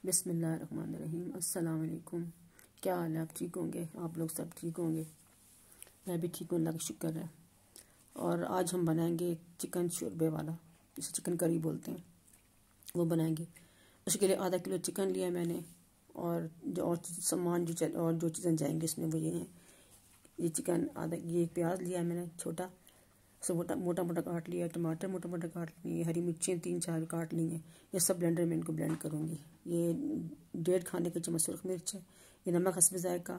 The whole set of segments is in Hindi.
बिस्मिल्लाहिर्रहमानिर्रहीम। अस्सलाम वालेकुम। क्या हाल है? आप ठीक होंगे? आप लोग सब ठीक होंगे? मैं भी ठीक हूँ, अल्लाह का शुक्र है। और आज हम बनाएंगे चिकन शोरबे वाला, जिसे चिकन करी बोलते हैं, वो बनाएंगे। उसके लिए आधा किलो चिकन लिया मैंने, और जो सामान और जो चीज़ें जाएंगी इसमें वो ये हैं। ये चिकन आधा, ये प्याज लिया है मैंने छोटा, उसे मोटा मोटा काट लिया। टमाटर मोटा मोटा काट लिए। हरी मिर्चियाँ 3-4 काट ली हैं। ये सब ब्लेंडर में इनको ब्लेंड करूँगी। ये 1.5 खाने के चम्मच सुरख मिर्च है। ये नमक हस्ब जायका,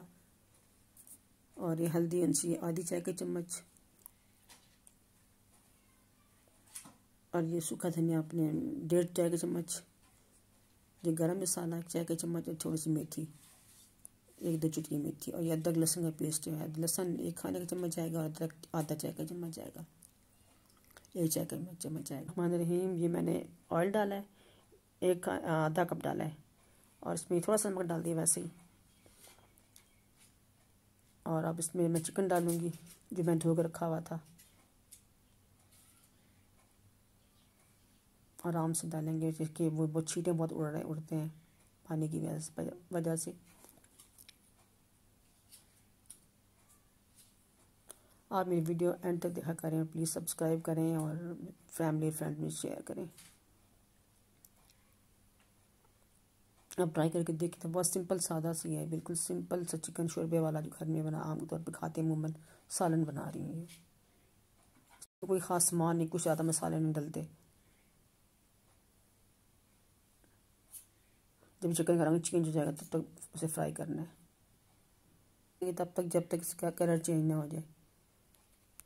और ये हल्दी अंशी आधी चाय के चम्मच, और ये सूखा धनिया अपने 1.5 चाय के चम्मच। ये गरम मसाला 1 चाय के चम्मच, और थोड़ी सी मेथी, 1-2 चुटकी मेथी। और ये अदरक लहसुन का पेस्ट है। लहसुन 1 खाने का चम्मच जाएगा, और अदरक आधा चाय का चम्मच जाएगा, 1 चाय का चम्मच जाएगा। रहमान, ये मैंने ऑयल डाला है, आधा कप डाला है, और इसमें थोड़ा सा नमक डाल दिया वैसे ही। और अब इसमें मैं चिकन डालूँगी जो मैंने धो कर रखा हुआ था। आराम से डालेंगे, जिसके वो छींटे बहुत उड़ते हैं पानी की वजह से। आप मेरी वीडियो एंड तक देखा करें, प्लीज़ सब्सक्राइब करें और फैमिली फ्रेंड में शेयर करें। अब ट्राई करके देखिए, तो बहुत सिंपल सादा सी है, बिल्कुल सिंपल सा चिकन शोरबे वाला जो घर में बना आमतौर पर खाते हैं अमूमन। सालन बना रही हूँ। तो कोई ख़ास सामान नहीं, कुछ ज़्यादा मसाले नहीं डलते। जब चिकन का रंग चेंज हो जाएगा तब तक उसे फ्राई करना है, तब तक जब तक इसका कलर चेंज ना हो जाए।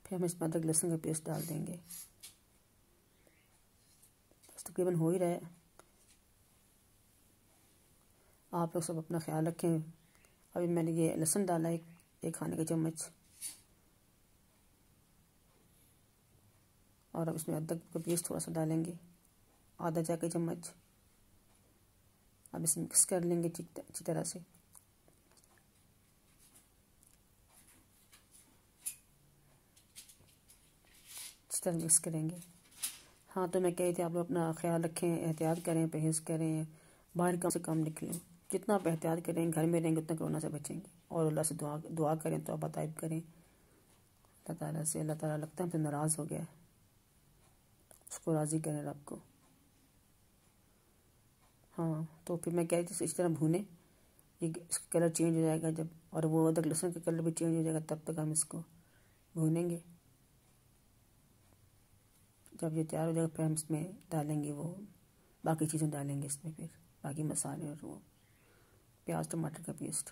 फिर हम इसमें अदरक लहसुन का पेस्ट डाल देंगे। तकरीबन हो ही रहा है। आप लोग सब अपना ख्याल रखें। अभी मैंने ये लहसुन डाला है 1 खाने का चम्मच, और अब इसमें अदरक का पेस्ट थोड़ा सा डालेंगे, आधा चाय का चम्मच। अब इसे मिक्स कर लेंगे अच्छी तरह से। अच्छी तरह मिक्स करेंगे। हाँ, तो मैं कह रही थी आप लोग अपना ख्याल रखें, एहतियात करें, परहेज़ करें, बाहर कम से कम निकलें। जितना आप एहतियात करें, घर में रहेंगे उतना कोरोना से बचेंगे। और अल्लाह से दुआ करें, तो ताइब करें अल्लाह ताला से। अल्लाह ताला लगता है हमसे नाराज़ हो गया है, उसको राज़ी करें रब को। हाँ, तो फिर मैं कह रही थी इस तरह भूनें, ये इसका कलर चेंज हो जाएगा जब, और वो अदरक लहसुन का कलर भी चेंज हो जाएगा, तब तक हम इसको भूनेंगे। जब ये तैयार हो जाएगा फिर हम इसमें डालेंगे वो बाकी चीज़ें डालेंगे इसमें, फिर बाकी मसाले और वो प्याज टमाटर का पेस्ट।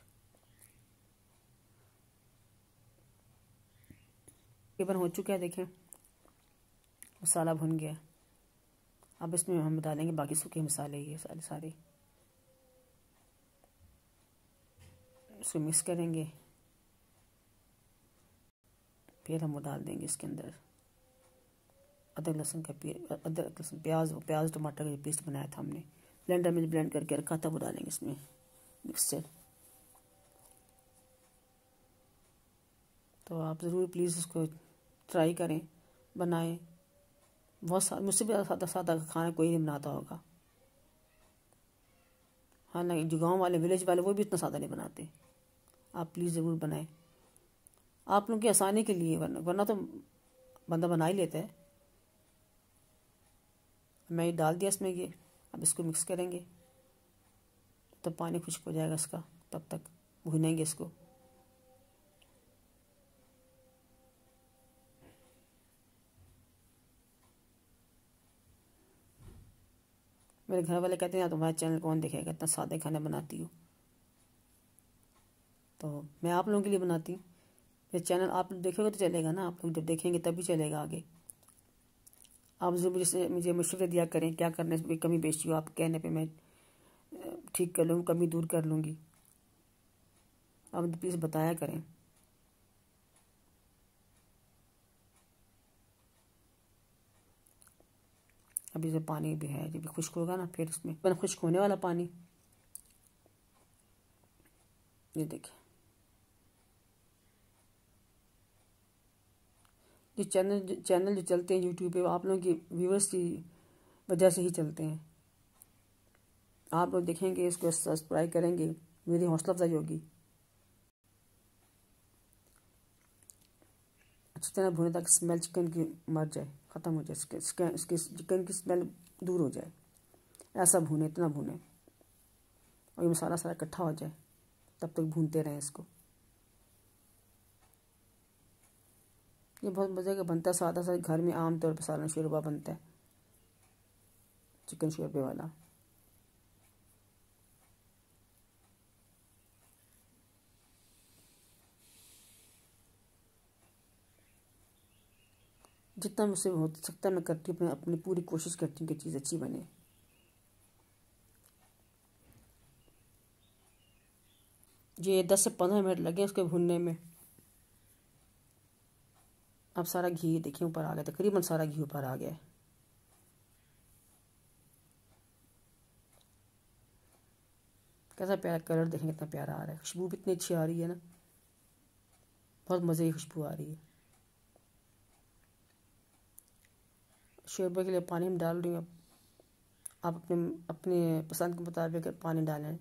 तकरीबन हो चुका है, देखें मसाला भुन गया। अब इसमें हम डालेंगे बाकी सूखे मसाले, ये सारे इसको मिक्स करेंगे। फिर हम वो डाल देंगे इसके अंदर अदरक लहसुन प्याज टमाटर का जो पेस्ट बनाया था हमने, ब्लेंडर में ब्लेंड करके रखा था, वो डालेंगे इसमें मिक्सचर। तो आप ज़रूर प्लीज़ इसको ट्राई करें, बनाएं। मुझसे भी सादा खाना कोई नहीं बनाता होगा। हालांकि जो गाँव वाले विलेज वाले वो भी इतना सादा नहीं बनाते। आप प्लीज़ ज़रूर बनाएं, आप लोगों की आसानी के लिए, वरना तो बंदा बना ही लेता है। मैं ये डाल दिया इसमें ये। अब इसको मिक्स करेंगे, तब पानी खुश्क हो जाएगा इसका, तब तक भूनेंगे इसको। मेरे घर वाले कहते हैं तुम्हारा चैनल कौन देखेगा, इतना सादे खाना बनाती हो। तो मैं आप लोगों के लिए बनाती हूँ। मेरे चैनल आप लोग देखोगे तो चलेगा ना, आप लोग जब देखेंगे तभी चलेगा आगे। आप ज़रूर मुझे मशवरे दिया करें, क्या करने से कमी बेची हो, आप कहने पे मैं ठीक कर लूँगी, कमी दूर कर लूँगी। आप प्लीज़ बताया करें। अभी जो पानी भी है, जब खुश्क होगा ना, फिर उसमें खुश्क होने वाला पानी, ये देखिए। ये चैनल जो चलते हैं यूट्यूब पे, आप लोगों की व्यूअर्स की वजह से ही चलते हैं। आप लोग देखेंगे, इसको सब्सक्राइब करेंगे, मेरी हौसला अफजाई होगी। अच्छी तरह भूने ताकि स्मेल चिकन की मर जाए, ख़त्म हो जाए, इसकी चिकन की स्मेल दूर हो जाए। ऐसा भूने, इतना भूने और ये मसाला सारा इकट्ठा हो जाए, तब तक भूनते रहें इसको। ये बहुत मज़े का बनता है, सादा सा घर में आम तौर पर सालन शोरबा बनता है, चिकन शोरबे वाला। जितना मुझसे हो सकता है मैं करती हूँ, अपनी पूरी कोशिश करती हूँ कि चीज़ अच्छी बने। ये 10 से 15 मिनट लगे उसके भूनने में। अब सारा घी देखिए ऊपर आ गया, तकरीबन सारा घी ऊपर आ गया है। कैसा प्यारा कलर देखें, कितना प्यारा आ रहा है, खुशबू भी इतनी अच्छी आ रही है ना, बहुत मज़े की खुशबू आ रही है। शोरबे के लिए पानी में डाल रही हूँ। आप अपने अपने पसंद के मुताबिक पानी डालें,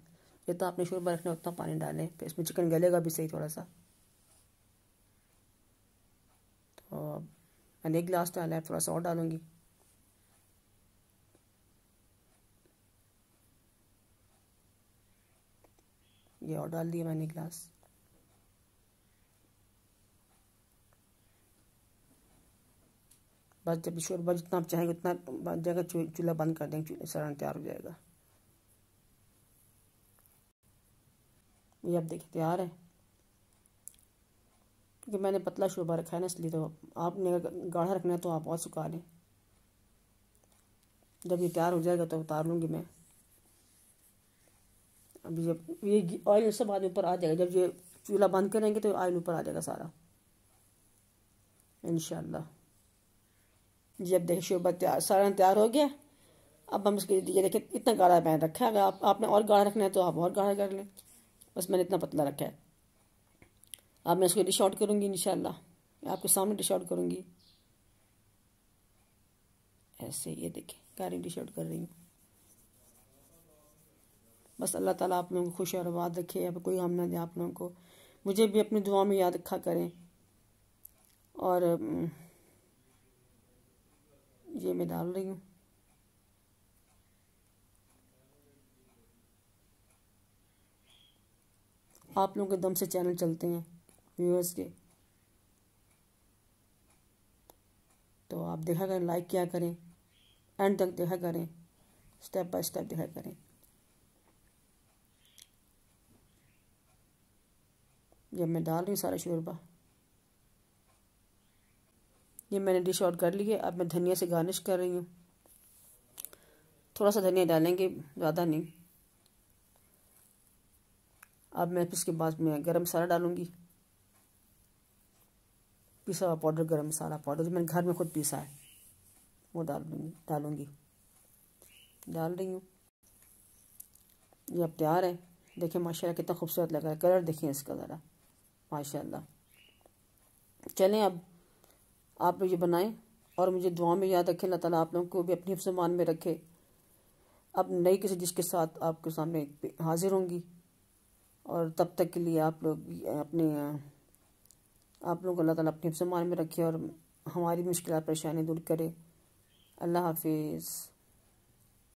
जितना आपने शोरबा रखना है उतना पानी डालें, फिर इसमें चिकन गलेगा भी सही थोड़ा सा। तो मैंने 1 गिलास डाला है, थोड़ा सा और डालूँगी। ये और डाल दिया मैंने 1 गिलास। बस जब शोरबा जितना आप चाहेंगे उतना बन जाएगा, चूल्हा बंद कर देंगे, सालन तैयार हो जाएगा। ये अब देखिए तैयार है, क्योंकि मैंने पतला शोरबा रखा है ना, इसलिए। तो आपने अगर गाढ़ा रखना है तो आप और सुखा लें। जब ये तैयार हो जाएगा तो उतार लूँगी मैं। अभी जब ये ऑयल सब बाद में ऊपर आ जाएगा, जब ये चूल्हा बंद करेंगे तो ऑयल ऊपर आ जाएगा सारा, इंशाल्लाह। जी अब देखिए शोरबा तैयार, सालन तैयार हो गया। अब हम इसके ये देखिए इतना गाढ़ा पैन रखा है, अगर आपने और गाढ़ा रखना है तो आप और गाढ़ा कर लें, बस मैंने इतना पतला रखा है। अब मैं इसको डिश आउट करूँगी इंशाल्लाह, आपके सामने डिश आउट करूँगी ऐसे। ये देखिए कारी डिश आउट कर रही हूँ। बस अल्लाह ताला आप लोगों को खुश और आबाद रखे, अब कोई हम ना दे आप लोगों को। मुझे भी अपनी दुआ में याद रखा करें। और ये मैं डाल रही हूँ। आप लोगों के दम से चैनल चलते हैं व्यूअर्स के, तो आप देखा करें, लाइक किया करें, एंड तक देखा करें, स्टेप बाय स्टेप देखा करें। जब मैं डाल रही हूँ सारा शोरबा, ये मैंने डिश आउट कर ली है। अब मैं धनिया से गार्निश कर रही हूँ, थोड़ा सा धनिया डालेंगे, ज़्यादा नहीं। अब मैं इसके बाद में गरम मसाला डालूँगी, पिसा हुआ पाउडर, गरम मसाला पाउडर जो मैंने घर में खुद पीसा है, वो डालूँगी। डाल रही हूँ। ये अब तैयार है। देखिए माशाल्लाह कितना खूबसूरत लग रहा है, कलर देखिए इसका ज़रा, माशाल्लाह। चलें अब आप लोग ये बनाएं और मुझे दुआ में याद रखें। अल्लाह ताला आप लोगों को भी अपनी हिफ्ज़ मान में रखे। अब नई किसी डिश के साथ आपके सामने हाजिर होंगी, और तब तक के लिए आप लोग आप लोगों को अल्लाह ताला अपने हिफ्ज़ मान में रखे और हमारी मुश्किल परेशानी दूर करे। अल्लाह हाफिज़।